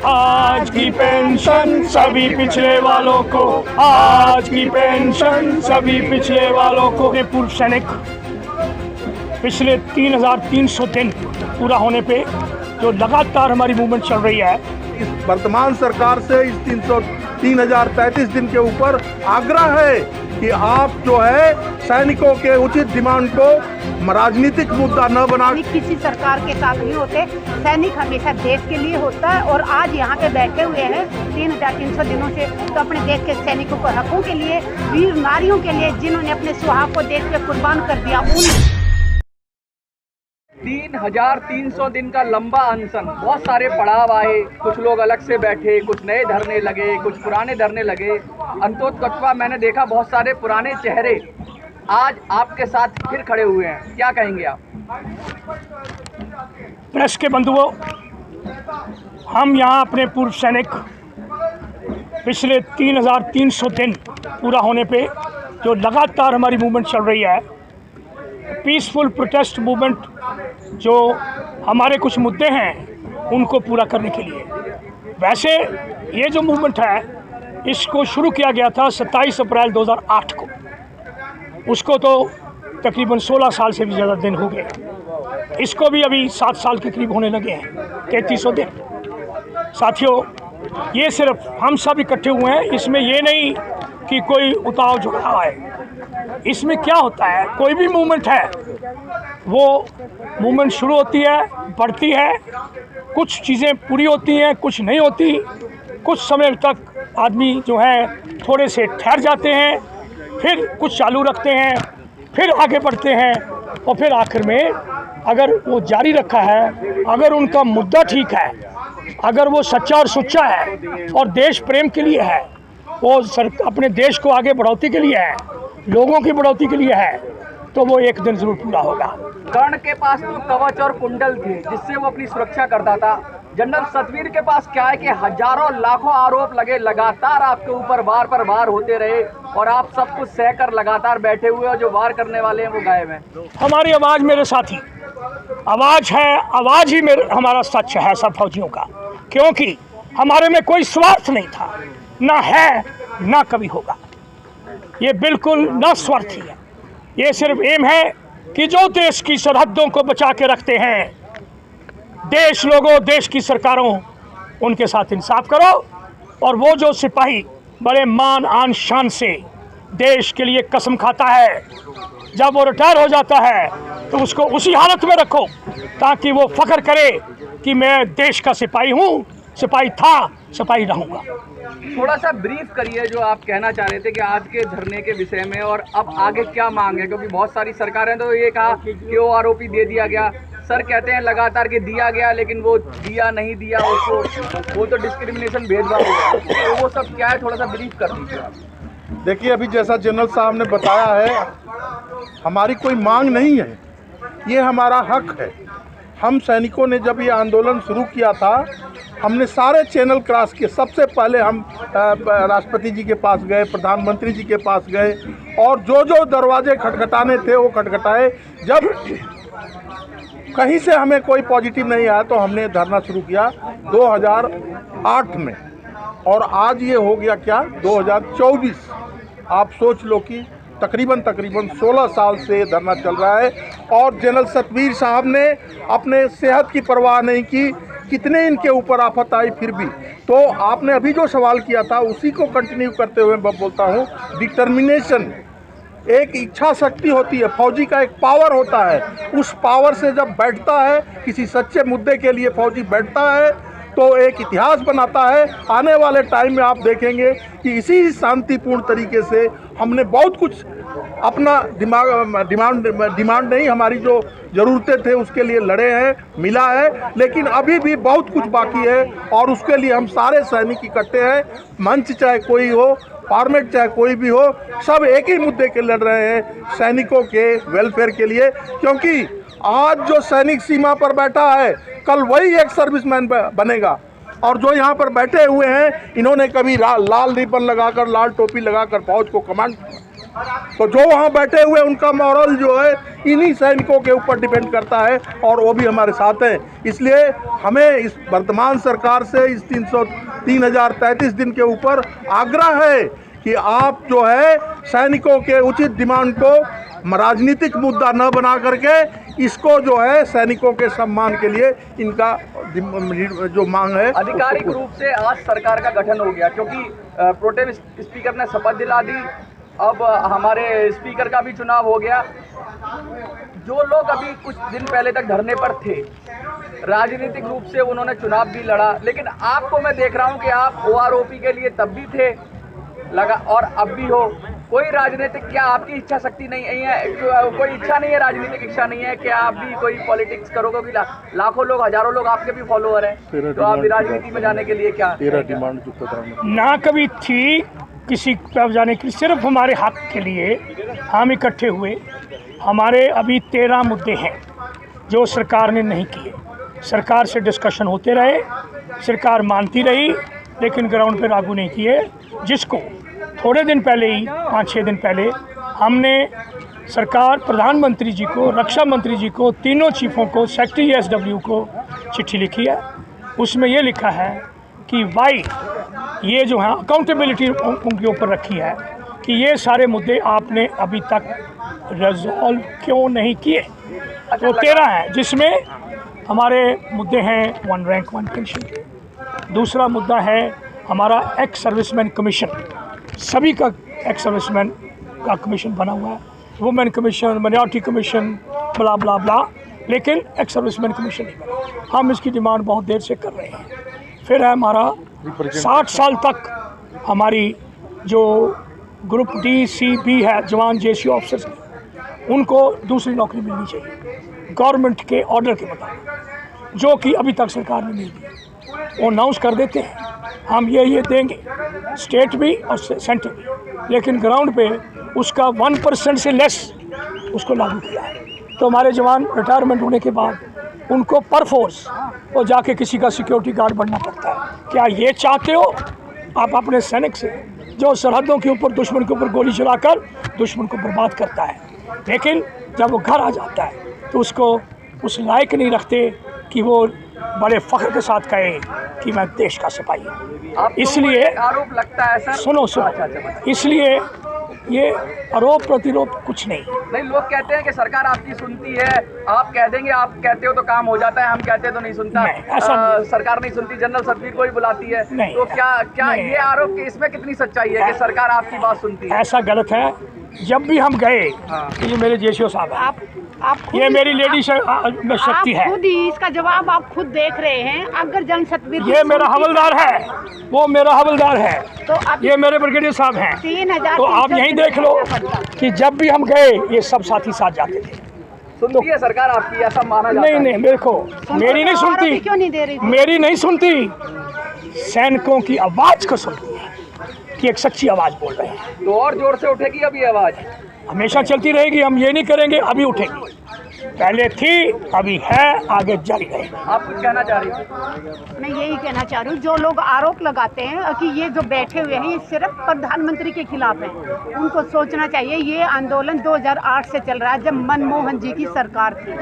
आज की पेंशन सभी पिछड़े वालों को, आज की पेंशन सभी पिछड़े वालों को। के पूर्व सैनिक पिछले 3,300 दिन पूरा होने पे जो लगातार हमारी मूवमेंट चल रही है, इस वर्तमान सरकार से इस 3,033 दिन के ऊपर आग्रह है कि आप जो है सैनिकों के उचित डिमांड को राजनीतिक मुद्दा न बना। किसी सरकार के साथ नहीं होते, सैनिक हमेशा देश के लिए होता है। और आज यहाँ पे बैठे हुए हैं 3,300 दिनों से, तो अपने देश के सैनिकों को, हकों के लिए, वीर नारियों के लिए, जिन्होंने अपने सुहाग को देश पे कुर्बान कर दिया। 3,300 दिन का लंबा अनशन, बहुत सारे पड़ाव आए, कुछ लोग अलग से बैठे, कुछ नए धरने लगे, कुछ पुराने धरने लगे। अंतोत्कचवा मैंने देखा बहुत सारे पुराने चेहरे आज आपके साथ फिर खड़े हुए हैं, क्या कहेंगे आप? प्रेस के बंधुओं, हम यहाँ अपने पूर्व सैनिक पिछले 3,300 दिन पूरा होने पे जो लगातार हमारी मूवमेंट चल रही है, पीसफुल प्रोटेस्ट मूवमेंट, जो हमारे कुछ मुद्दे हैं उनको पूरा करने के लिए। वैसे ये जो मूवमेंट है, इसको शुरू किया गया था 27 अप्रैल 2008 को। उसको तो तकरीबन 16 साल से भी ज़्यादा दिन हो गए। इसको भी अभी 7 साल के करीब होने लगे हैं, 3300 दिन। साथियों, ये सिर्फ हम सब इकट्ठे हुए हैं, इसमें ये नहीं कि कोई उतार चढ़ाव है। इसमें क्या होता है, कोई भी मूवमेंट है, वो मूवमेंट शुरू होती है, बढ़ती है, कुछ चीज़ें पूरी होती हैं, कुछ नहीं होती, कुछ समय तक आदमी जो है थोड़े से ठहर जाते हैं, फिर कुछ चालू रखते हैं, फिर आगे बढ़ते हैं, और फिर आखिर में अगर वो जारी रखा है, अगर उनका मुद्दा ठीक है, अगर वो सच्चा और सुच्चा है और देश प्रेम के लिए है, वो अपने देश को आगे बढ़ोतरी के लिए है, लोगों की बढ़ोतरी के लिए है, तो वो एक दिन जरूर पूरा होगा। कर्ण के पास तो कवच और कुंडल थे जिससे वो अपनी सुरक्षा करता था। जनरल सतवीर के पास क्या है कि हजारों लाखों आरोप लगे, लगातार आपके ऊपर वार पर वार होते रहे, और आप सब कुछ सहकर लगातार बैठे हुए, और जो वार करने वाले हैं वो गायब हैं। हमारी आवाज़ मेरे साथी, आवाज़ है, आवाज़ ही मेरे हमारा सच है सब फौजियों का, क्योंकि हमारे में कोई स्वार्थ नहीं था, ना है ना कभी होगा। ये बिल्कुल न स्वार्थी है। ये सिर्फ एम है कि जो देश की सरहदों को बचा के रखते हैं, देश लोगों, देश की सरकारों, उनके साथ इंसाफ करो। और वो जो सिपाही बड़े मान आन शान से देश के लिए कसम खाता है, जब वो रिटायर हो जाता है तो उसको उसी हालत में रखो ताकि वो फख्र करे कि मैं देश का सिपाही हूँ, सिपाही था, सिपाही रहूँगा। थोड़ा सा ब्रीफ करिए जो आप कहना चाह रहे थे कि आज के धरने के विषय में, और अब आगे क्या मांग है, क्योंकि बहुत सारी सरकारें तो ये कहा कि वो आरोपी दे दिया गया, सर कहते हैं लगातार कि दिया गया, लेकिन वो दिया नहीं दिया, उसको वो तो डिस्क्रिमिनेशन भेदभाव हुआ, तो वो सब क्या है, थोड़ा सा ब्रीफ कर दीजिए आप। देखिए, अभी जैसा जनरल साहब ने बताया है, हमारी कोई मांग नहीं है, ये हमारा हक है। हम सैनिकों ने जब ये आंदोलन शुरू किया था, हमने सारे चैनल क्रॉस किए। सबसे पहले हम राष्ट्रपति जी के पास गए, प्रधानमंत्री जी के पास गए, और जो जो दरवाजे खटखटाने थे वो खटखटाए। जब कहीं से हमें कोई पॉजिटिव नहीं आया तो हमने धरना शुरू किया 2008 में, और आज ये हो गया क्या 2024। आप सोच लो कि तकरीबन 16 साल से धरना चल रहा है, और जनरल सतवीर साहब ने अपने सेहत की परवाह नहीं की, कितने इनके ऊपर आफत आई फिर भी। तो आपने अभी जो सवाल किया था उसी को कंटिन्यू करते हुए मैं बोलता हूँ, डिटर्मिनेशन एक इच्छा शक्ति होती है, फौजी का एक पावर होता है। उस पावर से जब बैठता है, किसी सच्चे मुद्दे के लिए फौजी बैठता है, तो एक इतिहास बनाता है। आने वाले टाइम में आप देखेंगे कि इसी शांतिपूर्ण तरीके से हमने बहुत कुछ अपना डिमांड नहीं, हमारी जो ज़रूरतें थे उसके लिए लड़े हैं, मिला है, लेकिन अभी भी बहुत कुछ बाकी है, और उसके लिए हम सारे सैनिक इकट्ठे हैं। मंच चाहे कोई हो, फॉर्मेट चाहे कोई भी हो, सब एक ही मुद्दे के लड़ रहे हैं, सैनिकों के वेलफेयर के लिए। क्योंकि आज जो सैनिक सीमा पर बैठा है, कल वही एक सर्विसमैन बनेगा। और जो यहाँ पर बैठे हुए हैं, इन्होंने कभी लाल रिबन लगाकर, लाल टोपी लगाकर फौज को कमांड तो जो वहाँ बैठे हुए उनका मॉरल जो है इन्हीं सैनिकों के ऊपर डिपेंड करता है और वो भी हमारे साथ हैं। इसलिए हमें इस वर्तमान सरकार से इस 3033 दिन के ऊपर आग्रह है कि आप जो है सैनिकों के उचित डिमांड को राजनीतिक मुद्दा न बना करके इसको जो है सैनिकों के सम्मान के लिए इनका जो मांग है। आधिकारिक रूप से आज सरकार का गठन हो गया क्योंकि प्रोटेम स्पीकर ने शपथ दिला दी, अब हमारे स्पीकर का भी चुनाव हो गया। जो लोग अभी कुछ दिन पहले तक धरने पर थे, राजनीतिक रूप से उन्होंने चुनाव भी लड़ा, लेकिन आपको मैं देख रहा हूं कि आप OROP के लिए तब भी थे लगा और अब भी हो। कोई राजनीतिक, क्या आपकी इच्छा शक्ति नहीं है, कोई इच्छा नहीं है, राजनीतिक इच्छा नहीं है कि आप भी कोई पॉलिटिक्स करोगे? कि लाखों लोग, हजारों लोग आपके भी फॉलोअर हैं, तो आप भी राजनीति में जाने के लिए क्या डिमांड ना कभी थी किसी तरफ जाने के लिए, सिर्फ हमारे हक के लिए हम इकट्ठे हुए। हमारे अभी 13 मुद्दे हैं जो सरकार ने नहीं किए। सरकार से डिस्कशन होते रहे, सरकार मानती रही, लेकिन ग्राउंड पे लागू नहीं किए। जिसको थोड़े दिन पहले ही 5-6 दिन पहले हमने सरकार, प्रधानमंत्री जी को, रक्षा मंत्री जी को, तीनों चीफों को, सेक्रेटरी SW को चिट्ठी लिखी है। उसमें ये लिखा है कि वाई ये जो है अकाउंटेबिलिटी उनके ऊपर रखी है कि ये सारे मुद्दे आपने अभी तक रिजॉल्व क्यों नहीं किए। तो 13 हैं, जिसमें हमारे मुद्दे हैं 1 रैंक 1 पेंशन के। दूसरा मुद्दा है हमारा एक्स सर्विसमैन कमीशन, सभी का एक्स सर्विसमैन का कमीशन बना हुआ है, वुमेन कमीशन, माइनॉरिटी कमीशन, ब्ला ब्ला ब्ला, लेकिन एक्स सर्विसमैन कमीशन नहीं बना। हम इसकी डिमांड बहुत देर से कर रहे हैं। फिर है हमारा 60 साल तक हमारी जो ग्रुप D, C, B है, जवान JC ऑफिसर्स, उनको दूसरी नौकरी मिलनी चाहिए गवर्नमेंट के ऑर्डर के मुताबिक, जो कि अभी तक सरकार ने नहीं दी। वो अनाउंस कर देते हैं हम ये देंगे, स्टेट भी और सेंटर भी, लेकिन ग्राउंड पे उसका 1% से लेस उसको लागू किया है। तो हमारे जवान रिटायरमेंट होने के बाद उनको पर फोर्स वो जाके किसी का सिक्योरिटी गार्ड बनना पड़ता है। क्या ये चाहते हो आप अपने सैनिक से, जो सरहदों के ऊपर दुश्मन के ऊपर गोली चलाकर दुश्मन को बर्बाद करता है, लेकिन जब वो घर आ जाता है तो उसको उस लायक नहीं रखते कि वो बड़े फ़ख्र के साथ कहे कि मैं देश का सिपाही हूँ। इसलिए आरोप लगता है सर, सुनो, इसलिए ये आरोप प्रतिरोप कुछ नहीं। लोग कहते हैं कि सरकार आपकी सुनती है, आप कह देंगे, आप कहते हो तो काम हो जाता है, हम कहते तो नहीं सुनता। सरकार नहीं सुनती, जनरल सतवीर को ही बुलाती है, तो क्या ये आरोप, इसमें कितनी सच्चाई है कि सरकार आपकी बात सुनती है? ऐसा गलत है। जब भी हम गए, ये मेरे JCO साहब हैं, ये मेरी लेडी शक्ति है, खुद ही इसका जवाब आप खुद देख रहे हैं। अगर जनरल सतवीर, ये मेरा हवलदार है, वो मेरा हवलदार है, तो ये मेरे ब्रिगेडियर साहब हैं। 3000 तो आप यहीं देख लो कि जब भी हम गए ये सब साथी साथ जाते थे। सुनती है सरकार आपकी, ऐसा माना जाता है? नहीं, देखो, मेरी नहीं सुनती, क्यों नहीं दे रही? मेरी नहीं सुनती, सैनिकों की आवाज़ को सुनती है कि एक सच्ची आवाज़ बोल रहे हैं। तो और जोर से उठेगी अभी आवाज़? हमेशा चलती रहेगी। हम ये नहीं करेंगे अभी उठेगी, पहले थी, अभी है, आगे जारी रहेगी। आप कुछ कहना चाह रही हैं? मैं यही कहना चाह रही हूँ, जो लोग आरोप लगाते हैं कि ये जो बैठे हुए हैं ये सिर्फ प्रधानमंत्री के खिलाफ है, उनको सोचना चाहिए ये आंदोलन 2008 से चल रहा है, जब मनमोहन जी की सरकार थी।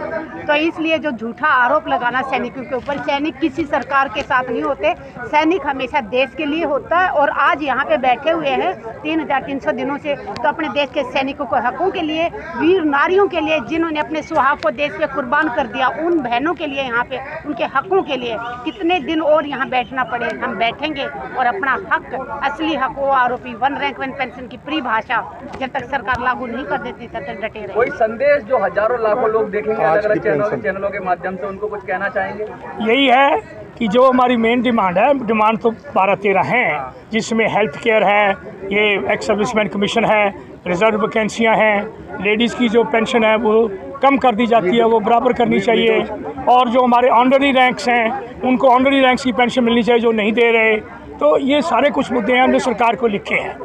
तो इसलिए जो झूठा आरोप लगाना सैनिकों के ऊपर, सैनिक किसी सरकार के साथ नहीं होते, सैनिक हमेशा देश के लिए होता है। और आज यहाँ पे बैठे हुए हैं 3300 दिनों से, तो अपने देश के सैनिकों को हकों के लिए, वीर नारियों के लिए, जिन्होंने अपने सुहाग को देश पे कुर्बान कर दिया, उन बहनों के लिए, यहाँ पे उनके हकों के लिए कितने दिन और यहाँ बैठना पड़े, हम बैठेंगे और अपना हक, असली हक, वो आरोपी 1 रैंक 1 पेंशन की परिभाषा जब तक सरकार लागू नहीं कर देती तब तक डटे रहे। कोई संदेश जो हजारों लाखों लोग देखेंगे अलग अलग चैनलों के माध्यम से, उनको कुछ कहना चाहेंगे? यही है कि जो हमारी मेन डिमांड है, डिमांड तो 12-13 हैं, जिसमें हेल्थ केयर है, ये एक्स सर्विसमैन कमीशन है, रिजर्व वैकेंसियाँ हैं, लेडीज़ की जो पेंशन है वो कम कर दी जाती है, वो बराबर करनी चाहिए, और जो हमारे ऑनररी रैंक्स हैं उनको ऑनररी रैंक्स की पेंशन मिलनी चाहिए जो नहीं दे रहे। तो ये सारे कुछ मुद्दे हैं, हमने सरकार को लिखे हैं।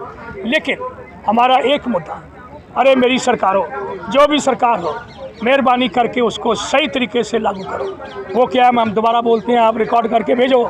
लेकिन हमारा एक मुद्दा, अरे मेरी सरकार हो, जो भी सरकार हो, मेहरबानी करके उसको सही तरीके से लागू करो। वो क्या है, हम दोबारा बोलते हैं, आप रिकॉर्ड करके भेजो।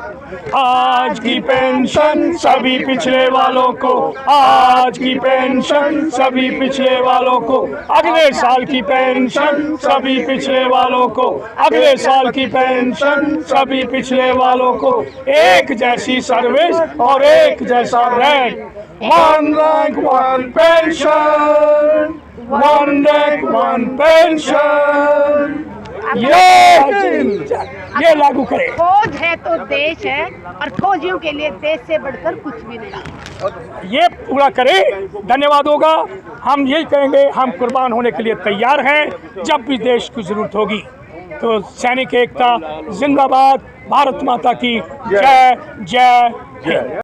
आज की पेंशन सभी पिछड़े वालों को, आज की पेंशन सभी पिछड़े वालों को, अगले साल की पेंशन सभी पिछड़े वालों को, अगले साल की पेंशन सभी पिछड़े वालों को, एक जैसी सर्विस और एक जैसा rank, one rank one pension, one rank one pension, ये लागू करें। फौज है तो देश है, और फौजियों के लिए देश से बढ़कर कुछ भी नहीं। ये पूरा करें, धन्यवाद होगा। हम यही कहेंगे, हम कुर्बान होने के लिए तैयार हैं जब भी देश की जरूरत होगी। तो सैनिक एकता जिंदाबाद, भारत माता की जय जय जय।